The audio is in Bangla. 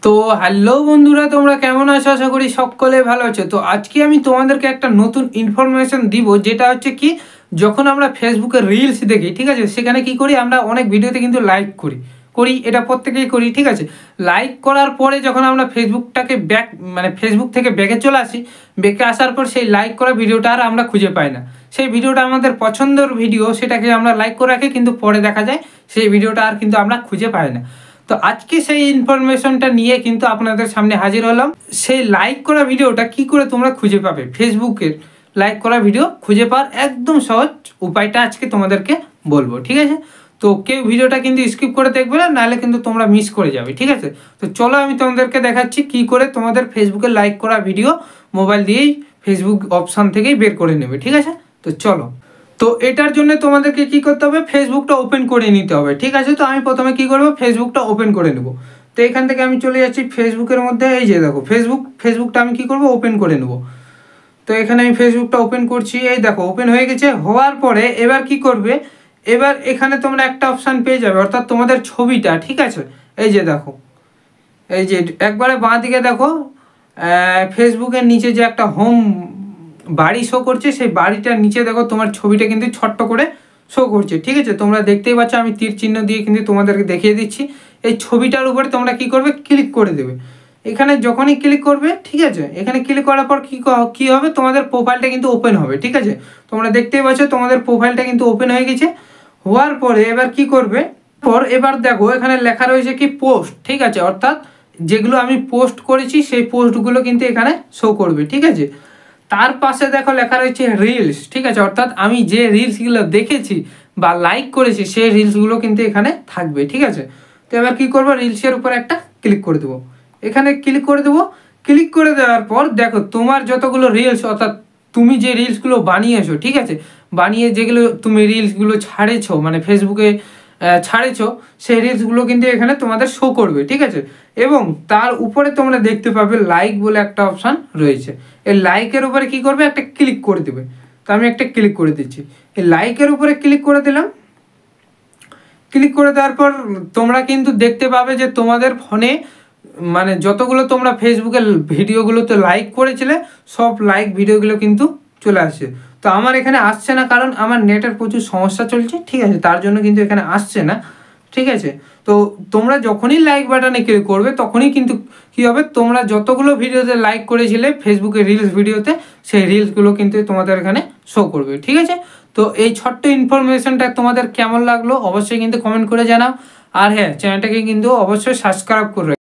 তো হ্যালো বন্ধুরা, তোমরা কেমন আছো? আশা করি সকলে ভালো আছো। তো আজকে আমি তোমাদেরকে একটা নতুন ইনফরমেশন দিব, যেটা হচ্ছে কি, যখন আমরা ফেসবুকে রিলস দেখি, ঠিক আছে, সেখানে কি করি আমরা, অনেক ভিডিওতে কিন্তু লাইক করি করি এটা প্রত্যেকেই করি, ঠিক আছে। লাইক করার পরে যখন আমরা ফেসবুকটাকে ব্যাক ফেসবুক থেকে ব্যাকে চলে আসি, ব্যাকে আসার পর সেই লাইক করা ভিডিওটা আর আমরা খুঁজে পাই না। সেই ভিডিওটা আমাদের পছন্দের ভিডিও, সেটাকে আমরা লাইক করে রাখি, কিন্তু পরে দেখা যায় সেই ভিডিওটা আর কিন্তু আমরা খুঁজে পাই না। তো আজকে সেই ইনফরমেশনটা নিয়ে কিন্তু আপনাদের সামনে হাজির হলাম। সেই লাইক করা ভিডিওটা কি করে তোমরা খুঁজে পাবে, ফেসবুকের লাইক করা ভিডিও খুঁজে পাওয়ার একদম সহজ উপায়টা আজকে তোমাদেরকে বলবো, ঠিক আছে। তো কেউ ভিডিওটা কিন্তু স্কিপ করে দেখবে না, নাহলে কিন্তু তোমরা মিস করে যাবে, ঠিক আছে। তো চলো আমি তোমাদেরকে দেখাচ্ছি কি করে তোমাদের ফেসবুকে লাইক করা ভিডিও মোবাইল দিয়েই ফেসবুক অপশান থেকেই বের করে নেবে, ঠিক আছে। তো চলো, তো এটার জন্য তোমাদেরকে কি করতে হবে, ফেসবুকটা ওপেন করে নিতে হবে, ঠিক আছে। তো আমি প্রথমে কি করব, ফেসবুকটা ওপেন করে নেব। তো এখান থেকে আমি চলে যাচ্ছি ফেসবুকের মধ্যে, এই যে দেখো ফেসবুকটা আমি কি করব, ওপেন করে নেব। তো এখানে আমি ফেসবুকটা ওপেন করছি, এই দেখো ওপেন হয়ে গেছে। হওয়ার পরে এবার কি করবে, এবার এখানে তোমরা একটা অপশান পেয়ে যাবে, অর্থাৎ তোমাদের ছবিটা, ঠিক আছে। এই যে দেখো, এই যে একবারে বাঁ দিকে দেখো, ফেসবুকের নিচে যে একটা হোম বাড়ি শো করছে, সেই বাড়িটার নিচে দেখো তোমার ছবিটা কিন্তু ছোট্ট করে শো করছে, ঠিক আছে। তোমরা দেখতেই পাচ্ছ, আমি তীর চিহ্ন দিয়ে কিন্তু তোমাদেরকে দেখিয়ে দিচ্ছি। এই ছবিটার উপরে তোমরা কি করবে, ক্লিক করে দেবে। এখানে যখনই ক্লিক করবে, ঠিক আছে, এখানে ক্লিক করার পর কি হবে, তোমাদের প্রোফাইলটা কিন্তু ওপেন হবে, ঠিক আছে। তোমরা দেখতেই পাচ্ছ তোমাদের প্রোফাইলটা কিন্তু ওপেন হয়ে গেছে। হওয়ার পরে এবার কি করবে, এবার দেখো এখানে লেখা রয়েছে কি পোস্ট, ঠিক আছে, অর্থাৎ যেগুলো আমি পোস্ট করেছি সেই পোস্টগুলো কিন্তু এখানে শো করবে, ঠিক আছে। তার পাশে দেখো লেখা রয়েছে রিলস, ঠিক আছে, অর্থাৎ আমি যে রিলসগুলো দেখেছি বা লাইক করেছি সেই রিলসগুলো কিন্তু এখানে থাকবে, ঠিক আছে। তো এবার কি করবো, রিলসের উপর একটা ক্লিক করে দেবো। এখানে ক্লিক করে দেবো। ক্লিক করে দেওয়ার পর দেখো তোমার যতগুলো রিলস, অর্থাৎ তুমি যে রিলসগুলো বানিয়েছো, ঠিক আছে, বানিয়ে যেগুলো তুমি রিলসগুলো ছাড়েছো, ফেসবুকে ছাড়েছো, সেই রিলসগুলো কিন্তু এখানে তোমাদের শো করবে, ঠিক আছে। এবং তার উপরে তোমরা দেখতে পাবে লাইক বলে একটা অপশান রয়েছে। এই লাইকের উপরে কি করবে, একটা ক্লিক করে দেবে। তো আমি একটা ক্লিক করে দিচ্ছি, এই লাইকের উপরে ক্লিক করে দিলাম। ক্লিক করে দেওয়ার পর তোমরা কিন্তু দেখতে পাবে যে তোমাদের ফোনে যতগুলো তোমরা ফেসবুকে ভিডিওগুলোতে লাইক করেছিলে, সব লাইক ভিডিওগুলো কিন্তু চলে আসছে। তো আমার এখানে আসছে না, কারণ আমার নেটের প্রচুর সমস্যা চলছে, ঠিক আছে, তার জন্য কিন্তু এখানে আসছে না, ঠিক আছে। তো তোমরা যখনই লাইক বাটনে ক্লিক করবে, তখনই কিন্তু কী হবে, তোমরা যতগুলো ভিডিওতে লাইক করেছিলে ফেসবুকে রিলস ভিডিওতে, সেই রিলসগুলো কিন্তু তোমাদের এখানে শো করবে, ঠিক আছে। তো এই ছোট্ট ইনফরমেশনটা তোমাদের কেমন লাগলো অবশ্যই কিন্তু কমেন্ট করে জানাও। আর হ্যাঁ, চ্যানেলটাকে কিন্তু অবশ্যই সাবস্ক্রাইব করে